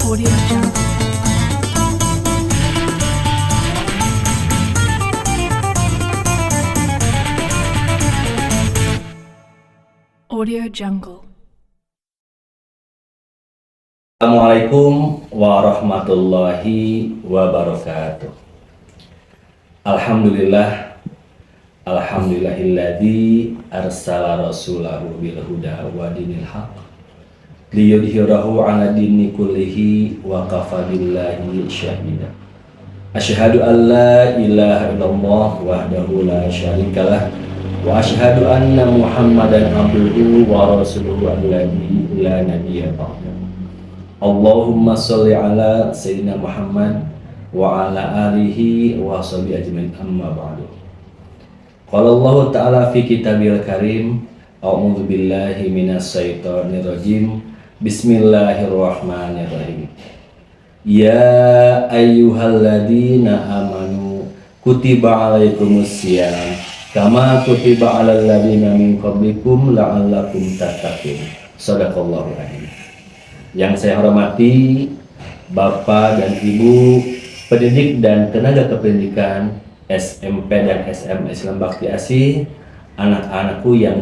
Audio Jungle. Audio Jungle. Assalamualaikum warahmatullahi wabarakatuh. Alhamdulillahilladzi arsala rasulahu bil huda wa dinil haqq liyudhhirahu 'ala dini kullihi wa kafa billahi syahida. Asyhadu an la ilaha illallah wahdahu la syarikalah wa asyhadu anna Muhammadan abduhu wa rasuluhu alladzi la nabiyya ba'dahu. Allahumma sholli ala sayyidina Muhammad wa ala alihi wa sahbihi ajmain, amma ba'du. Qala Allah ta'ala fi kitabil karim, a'udzu billahi minas syaitonir rajim. Bismillahirrahmanirrahim. Ya ayyuhalladzina amanu kutiba alaikumusiyam kama kutiba alal ladzina min qablikum la'allakum tattaqun. Shadaqallahul adzim. Yang saya hormati Bapak dan Ibu pendidik dan tenaga kependidikan SMP dan SMA Islam Bakti Asih, anak-anakku yang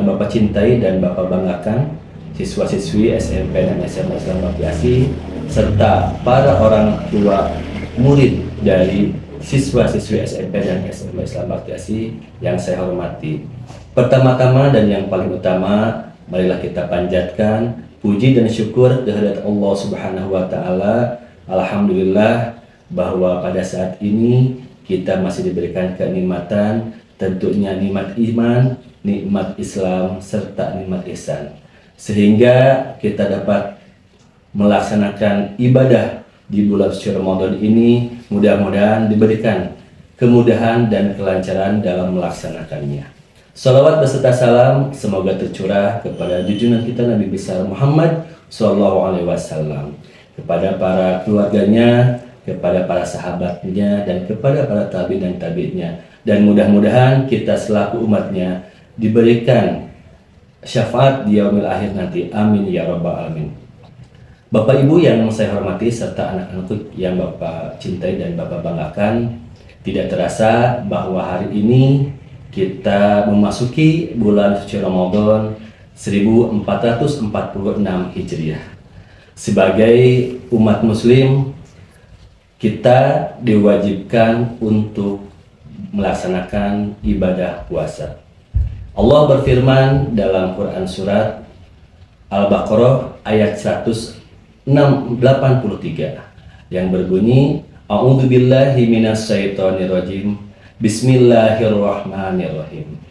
Bapak cintai dan Bapak banggakan, siswa-siswi SMP dan SMA Islam Bakti Asih, serta para orang tua murid dari siswa-siswi SMP dan SMA Islam Bakti Asih yang saya hormati. Pertama-tama dan yang paling utama, marilah kita panjatkan puji dan syukur kehadirat Allah Subhanahu wa taala. Alhamdulillah bahwa pada saat ini kita masih diberikan kenikmatan, tentunya nikmat iman, nikmat Islam serta nikmat ihsan, sehingga kita dapat melaksanakan ibadah di bulan suci Ramadan ini. Mudah-mudahan diberikan kemudahan dan kelancaran dalam melaksanakannya. Salawat beserta salam semoga tercurah kepada junjungan kita Nabi besar Muhammad SAW, kepada para keluarganya, kepada para sahabatnya, dan kepada para tabi'in dan tabi'innya. Dan mudah-mudahan kita selaku umatnya diberikan syafaat di yaumil akhir nanti. Amin ya rabbal alamin. Bapak Ibu yang saya hormati serta anak-anakku yang Bapak cintai dan Bapak banggakan, tidak terasa bahwa hari ini kita memasuki bulan suci Ramadan 1446 Hijriah. Sebagai umat muslim, kita diwajibkan untuk melaksanakan ibadah puasa. Allah berfirman dalam Quran surat Al-Baqarah ayat 183 yang berbunyi, A'udzu billahi minas syaitonir rajim. Bismillahirrahmanirrahim.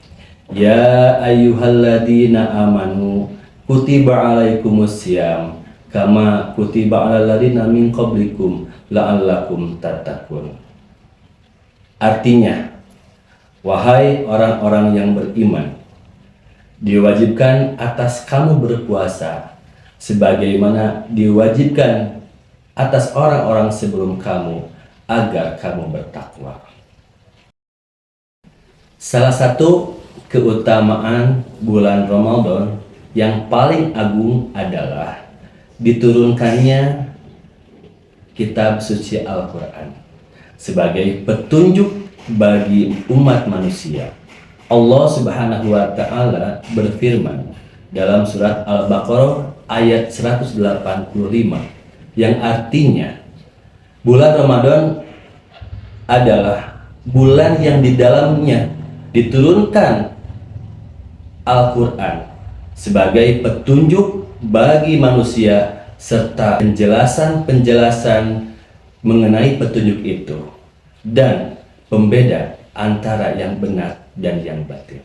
Ya ayyuhalladzina amanu kutiba alaikumusiyam kama kutiba alal ladzina min qablikum la'allakum tattaqun. Artinya, wahai orang-orang yang beriman, diwajibkan atas kamu berpuasa sebagaimana diwajibkan atas orang-orang sebelum kamu agar kamu bertakwa. Salah satu keutamaan bulan Ramadan yang paling agung adalah diturunkannya kitab suci Al-Quran sebagai petunjuk bagi umat manusia. Allah Subhanahu wa ta'ala berfirman dalam surat Al-Baqarah ayat 185 yang artinya bulan Ramadan adalah bulan yang di dalamnya diturunkan Al-Quran sebagai petunjuk bagi manusia serta penjelasan-penjelasan mengenai petunjuk itu dan pembeda antara yang benar dan yang batil.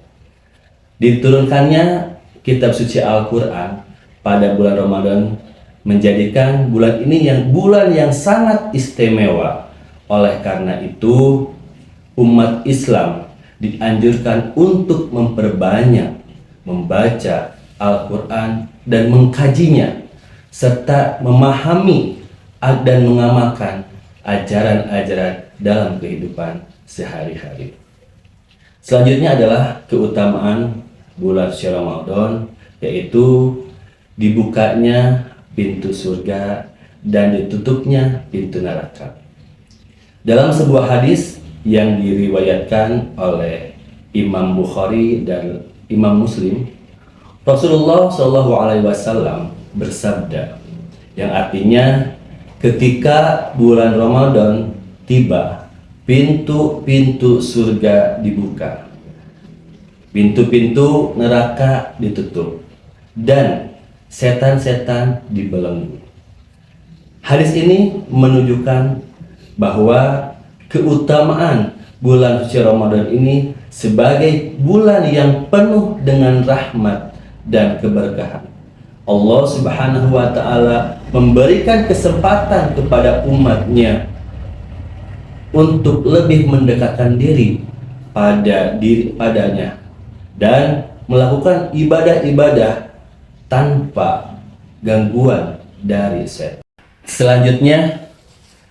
Diturunkannya kitab suci Al-Quran pada bulan Ramadan menjadikan bulan ini bulan yang sangat istimewa. Oleh karena itu, umat Islam dianjurkan untuk memperbanyak membaca Al-Quran dan mengkajinya, serta memahami dan mengamalkan ajaran-ajaran dalam kehidupan sehari-hari. Selanjutnya adalah keutamaan bulan Ramadan, yaitu dibukanya pintu surga dan ditutupnya pintu neraka. Dalam sebuah hadis yang diriwayatkan oleh Imam Bukhari dan Imam Muslim, Rasulullah SAW bersabda, yang artinya ketika bulan Ramadan tiba, pintu-pintu surga dibuka, pintu-pintu neraka ditutup, dan setan-setan dibelenggu. Hadis ini menunjukkan bahwa keutamaan bulan suci Ramadan ini sebagai bulan yang penuh dengan rahmat dan keberkahan. Allah Subhanahu wa Ta'ala memberikan kesempatan kepada umatnya untuk lebih mendekatkan diri padanya dan melakukan ibadah-ibadah tanpa gangguan dari setan. Selanjutnya,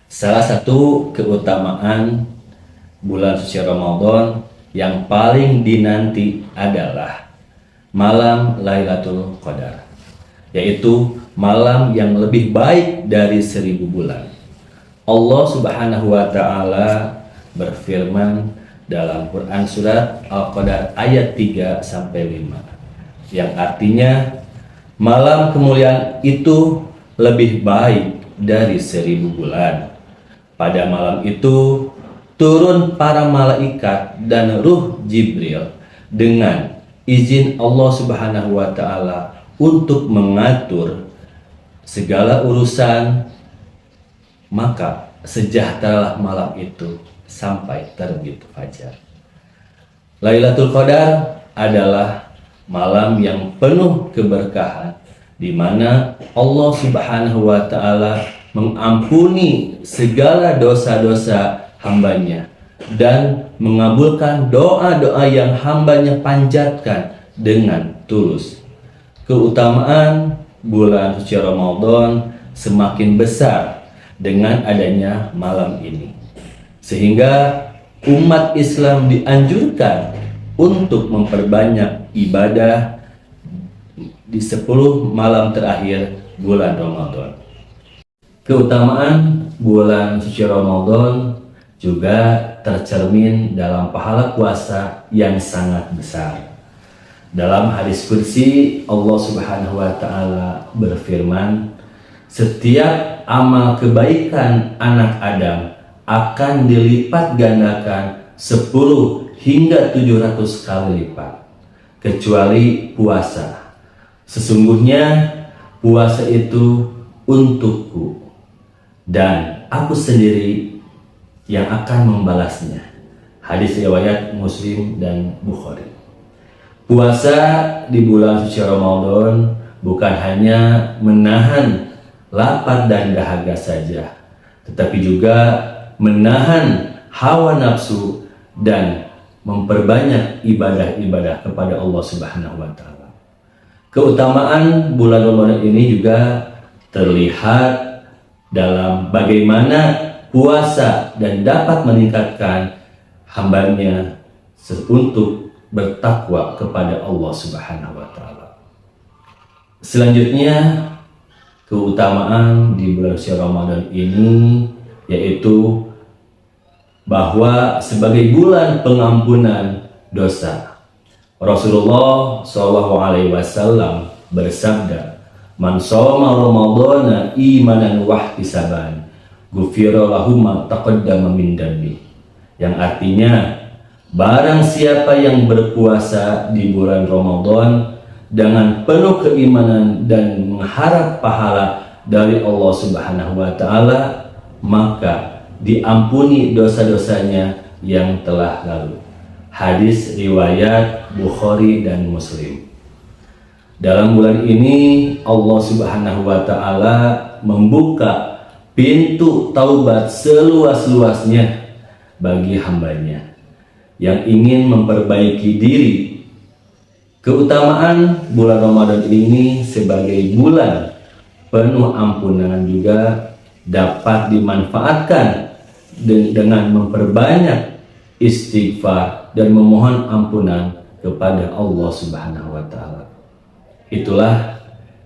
salah satu keutamaan bulan suci Ramadan yang paling dinanti adalah malam Lailatul Qadar, yaitu malam yang lebih baik dari 1000 bulan. Allah Subhanahu wa Ta'ala berfirman dalam Quran surat Al-Qadar ayat 3-5, yang artinya malam kemuliaan itu lebih baik dari 1000 bulan. Pada malam itu turun para malaikat dan ruh Jibril dengan izin Allah Subhanahu wa Ta'ala untuk mengatur segala urusan, maka sejahteralah malam itu sampai terbit fajar. Lailatul Qadar adalah malam yang penuh keberkahan, di mana Allah Subhanahu wa Ta'ala mengampuni segala dosa-dosa hambanya dan mengabulkan doa-doa yang hambanya panjatkan dengan tulus. Keutamaan bulan suci Ramadan semakin besar dengan adanya malam ini, sehingga umat Islam dianjurkan untuk memperbanyak ibadah di 10 malam terakhir bulan Ramadan. Keutamaan bulan suci Ramadan juga tercermin dalam pahala puasa yang sangat besar. Dalam hadis qudsi, Allah Subhanahu wa Ta'ala berfirman, setiap amal kebaikan anak Adam akan dilipat gandakan 10 hingga 700 kali lipat, kecuali puasa. Sesungguhnya puasa itu untukku dan aku sendiri yang akan membalasnya. Hadis riwayat Muslim dan Bukhari. Puasa di bulan suci Ramadan bukan hanya menahan lapar dan dahaga saja, tetapi juga menahan hawa nafsu dan memperbanyak ibadah-ibadah kepada Allah Subhanahu wa Ta'ala. Keutamaan bulan Ramadan ini juga terlihat dalam bagaimana puasa dan dapat meningkatkan hambanya untuk bertakwa kepada Allah Subhanahu wa Ta'ala. Selanjutnya, keutamaan di bulan suci Ramadan ini yaitu bahwa sebagai bulan pengampunan dosa. Rasulullah SAW bersabda, "Man shoma Ramadhana imanan wa ihtisaban, ghufira lahu ma taqaddama min dambi." Yang artinya, barang siapa yang berpuasa di bulan Ramadan dengan penuh keimanan dan mengharap pahala dari Allah Subhanahu wa Ta'ala, maka diampuni dosa-dosanya yang telah lalu. Hadis riwayat Bukhari dan Muslim. Dalam bulan ini Allah Subhanahu wa Ta'ala membuka pintu taubat seluas-luasnya bagi hambanya yang ingin memperbaiki diri. Keutamaan bulan Ramadan ini sebagai bulan penuh ampunan juga dapat dimanfaatkan dengan memperbanyak istighfar dan memohon ampunan kepada Allah Subhanahu wa Ta'ala. Itulah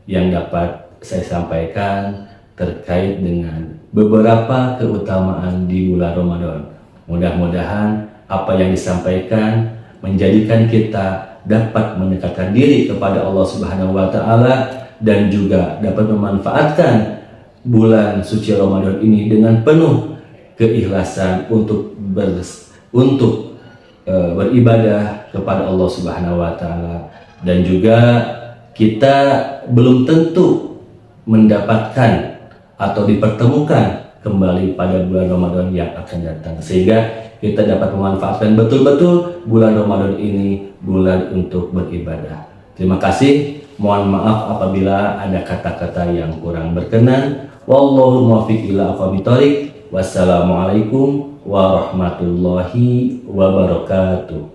yang dapat saya sampaikan. terkait dengan beberapa keutamaan di bulan Ramadan. Mudah-mudahan apa yang disampaikan menjadikan kita dapat mendekatkan diri kepada Allah Subhanahu wa taala dan juga dapat memanfaatkan bulan suci Ramadan ini dengan penuh keikhlasan untuk beribadah kepada Allah Subhanahu wa taala. Dan juga kita belum tentu mendapatkan atau dipertemukan kembali pada bulan Ramadan yang akan datang, sehingga kita dapat memanfaatkan betul-betul bulan Ramadan ini bulan untuk beribadah. Terima kasih. Mohon maaf apabila ada kata-kata yang kurang berkenan. Wallahu muwaffiq ila aqwamit thoriq. Wassalamualaikum warahmatullahi wabarakatuh.